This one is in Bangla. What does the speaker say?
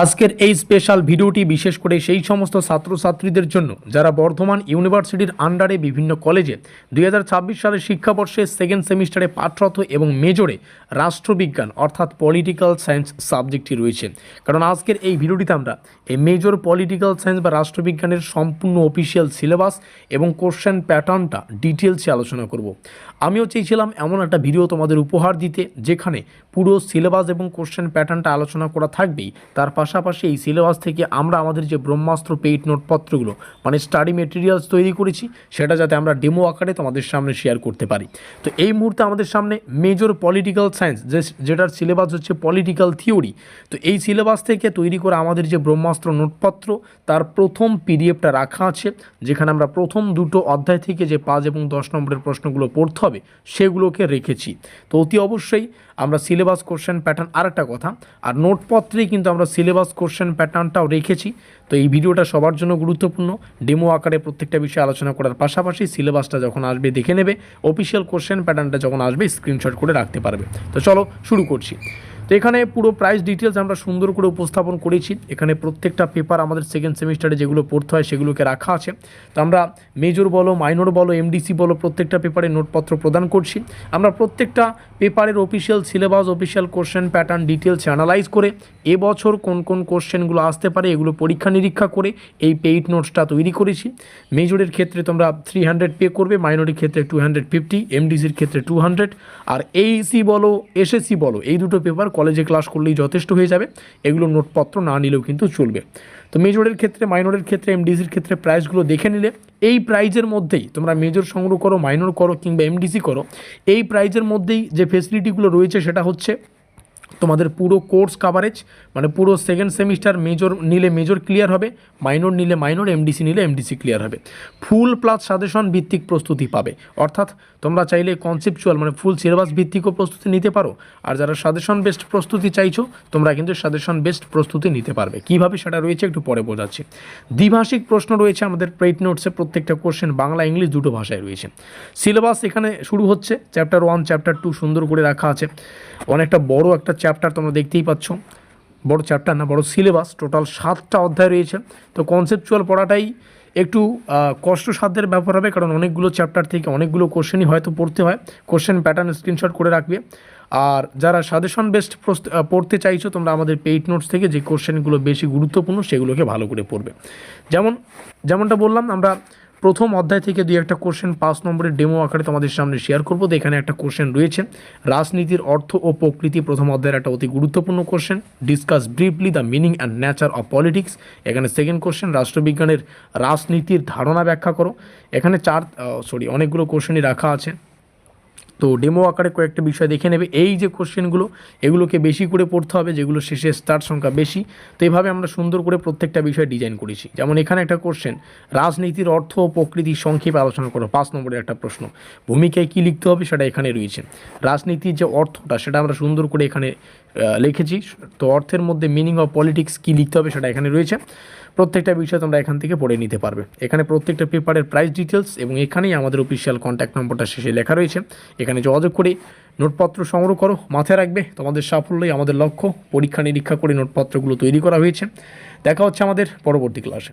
আজকের এই স্পেশাল ভিডিওটি বিশেষ করে সেই সমস্ত ছাত্রছাত্রীদের জন্য যারা বর্ধমান ইউনিভার্সিটির আন্ডারে বিভিন্ন কলেজে 2026 সালের শিক্ষাবর্ষে সেকেন্ড সেমিস্টারে পাঠরত এবং মেজরে রাষ্ট্রবিজ্ঞান অর্থাৎ পলিটিক্যাল সায়েন্স সাবজেক্টটি রয়েছে। কারণ আজকের এই ভিডিওটিতে আমরা এই মেজর পলিটিক্যাল সায়েন্স বা রাষ্ট্রবিজ্ঞানের সম্পূর্ণ অফিসিয়াল সিলেবাস এবং কোশ্চেন প্যাটার্নটা ডিটেলসে আলোচনা করব। আমিও চেয়েছিলাম এমন একটা ভিডিও তোমাদের উপহার দিতে যেখানে পুরো সিলেবাস এবং কোশ্চেন প্যাটার্নটা আলোচনা করা থাকবেই, তার পাশাপাশি এই সিলেবাস থেকে আমরা আমাদের যে ব্রহ্মাস্ত্র পেইড নোটপত্রগুলো মানে স্টাডি মেটেরিয়ালস তৈরি করেছি সেটা যাতে আমরা ডেমো আকারে তোমাদের সামনে শেয়ার করতে পারি। তো এই মুহূর্তে আমাদের সামনে মেজর পলিটিক্যাল সায়েন্স যেটার সিলেবাস হচ্ছে পলিটিক্যাল থিওরি। তো এই সিলেবাস থেকে তৈরি করা আমাদের যে ব্রহ্মাস্ত্র নোটপত্র তার প্রথম পিডিএফটা রাখা আছে, যেখানে আমরা প্রথম দুটো অধ্যায় থেকে যে 5 এবং 10 নম্বরের প্রশ্নগুলো পড়তে হবে সেগুলোকে রেখেছি। তো অতি অবশ্যই আমরা সিলেবাস কোশ্চেন প্যাটার্ন আর একটা কথা, আর নোটপত্রেই কিন্তু আমরা সিলেবাস কোশ্চেন প্যাটার্নটাও রেখেছি। তো এই ভিডিওটা সবার জন্য গুরুত্বপূর্ণ, ডেমো আকারে প্রত্যেকটা বিষয়ে আলোচনা করার পাশাপাশি সিলেবাসটা যখন আসবে দেখে নেবে, অফিসিয়াল কোশ্চেন প্যাটার্নটা যখন আসবে স্ক্রিনশট করে রাখতে পারবে। তো চলো শুরু করছি। তো এখানে পুরো প্রাইস ডিটেলস আমরা সুন্দর করে উপস্থাপন করেছি। এখানে প্রত্যেকটা পেপার আমাদের সেকেন্ড সেমিস্টারে যেগুলো পড়তে হয় সেগুলোকে রাখা আছে। তো আমরা মেজর বলো, মাইনর বলো, এমডিসি বলো, প্রত্যেকটা পেপারে নোটপত্র প্রদান করছি। আমরা প্রত্যেকটা পেপারের official syllabus, official question pattern details analyse করে এবছর কোন কোন কোশ্চেনগুলো আসতে পারে এগুলো পরীক্ষা নিরীক্ষা করে এই পেইড নোটসটা তৈরি করেছি। মেজরের ক্ষেত্রে তোমরা 300 পে করবে, মাইনরের ক্ষেত্রে 250, এমডিসির ক্ষেত্রে 200। আর এইসি বলো, এসএসসি বলো, এই দুটো পেপার কলেজে ক্লাস করলেই যথেষ্ট হয়ে যাবে, এগুলো নোটপত্র না নিলেও কিন্তু চলবে। তো মেজরের ক্ষেত্রে, মাইনরের ক্ষেত্রে, এমডিসির ক্ষেত্রে প্রাইসগুলো দেখে নিলে এই প্রাইজের মধ্যেই তোমরা মেজর সংগ্রহ করো, মাইনর করো কিংবা এমডিসি করো, এই প্রাইজের মধ্যেই যে ফেসিলিটিগুলো রয়েছে সেটা হচ্ছে তোমাদের পুরো কোর্স কাভারেজ, মানে পুরো সেকেন্ড সেমিস্টার মেজর নিলে মেজর ক্লিয়ার হবে, মাইনর নিলে মাইনর, এমডিসি নিলে এমডিসি ক্লিয়ার হবে। ফুল প্লাস সাজেশন ভিত্তিক প্রস্তুতি পাবে, অর্থাৎ তোমরা চাইলে কনসেপচুয়াল মানে ফুল সিলেবাস ভিত্তিকও প্রস্তুতি নিতে পারো। আর যারা সাজেশন বেসড প্রস্তুতি চাইছো তোমরা কিন্তু সাজেশন বেসড প্রস্তুতি নিতে পারবে। কীভাবে সেটা রয়েছে একটু পরে বোঝাচ্ছি। দ্বিভাষিক প্রশ্ন রয়েছে আমাদের পেইড নোটসে, প্রত্যেকটা কোশ্চেন বাংলা ইংলিশ দুটো ভাষায় রয়েছে। সিলেবাস এখানে শুরু হচ্ছে চ্যাপ্টার 1, চ্যাপ্টার 2 সুন্দর করে রাখা আছে। অনেকটা বড় একটা চ্যাপ্টার তোমরা দেখতেই পাচ্ছ, বড় চ্যাপ্টার না, বড় সিলেবাস, টোটাল 7টা অধ্যায় রয়েছে। তো কনসেপচুয়াল পড়াটাই একটু কষ্টসাধ্যের ব্যাপার হবে, কারণ অনেকগুলো চ্যাপ্টার থেকে অনেকগুলো কোশ্চেনই হয়তো পড়তে হয়। কোশ্চেন প্যাটার্ন স্ক্রিনশট করে রাখবে। আর যারা সাজেশন বেসড পড়তে চাইছো তোমরা আমাদের পেইড নোটস থেকে যে কোশ্চেনগুলো বেশি গুরুত্বপূর্ণ সেগুলোকে ভালো করে পড়বে। যেমনটা বললাম, আমরা প্রথম অধ্যায় থেকে 2-1টা কোশ্চেন 5 নম্বরের ডেমো আকারে তোমাদের সামনে শেয়ার করবো। তো এখানে একটা কোশ্চেন রয়েছে রাজনীতির অর্থ ও প্রকৃতি, প্রথম অধ্যায়ের একটা অতি গুরুত্বপূর্ণ question. Discuss briefly the meaning and nature of politics. এখানে সেকেন্ড কোশ্চেন রাষ্ট্রবিজ্ঞানের রাজনীতির ধারণা ব্যাখ্যা করো। এখানে অনেকগুলো কোশ্চেনই রাখা আছে। তো ডেমো আকারে কয়েকটা বিষয় দেখে নেবে। এই যে কোশ্চেনগুলো এগুলোকে বেশি করে পড়তে হবে, যেগুলো শেষে স্টার সংখ্যা বেশি। তো এইভাবে আমরা সুন্দর করে প্রত্যেকটা বিষয় ডিজাইন করেছি। যেমন এখানে একটা কোশ্চেন রাজনীতির অর্থ ও প্রকৃতি সংক্ষেপে আলোচনা করো, 5 নম্বরের একটা প্রশ্ন। ভূমিকায় কী লিখতে হবে সেটা এখানে রয়েছে। রাজনীতির যে অর্থটা সেটা আমরা সুন্দর করে এখানে লিখেছি। তো অর্থের মধ্যে মিনিং অফ পলিটিক্স কী লিখতে হবে সেটা এখানে রয়েছে। প্রত্যেকটা বিষয় তোমরা এখান থেকে পড়ে নিতে পারবে। এখানে প্রত্যেকটা পেপারের প্রাইস ডিটেলস এবং এখানেই আমাদের অফিসিয়াল কন্ট্যাক্ট নম্বরটা শেষে লেখা রয়েছে। এখানে যোগাযোগ করে নোটপত্র সংগ্রহ করো। মাথায় রাখবে তোমাদের সাফল্যই আমাদের লক্ষ্য। পরীক্ষা নিরীক্ষা করে নোটপত্রগুলো তৈরি করা হয়েছে। দেখা হচ্ছে আমাদের পরবর্তী ক্লাসে।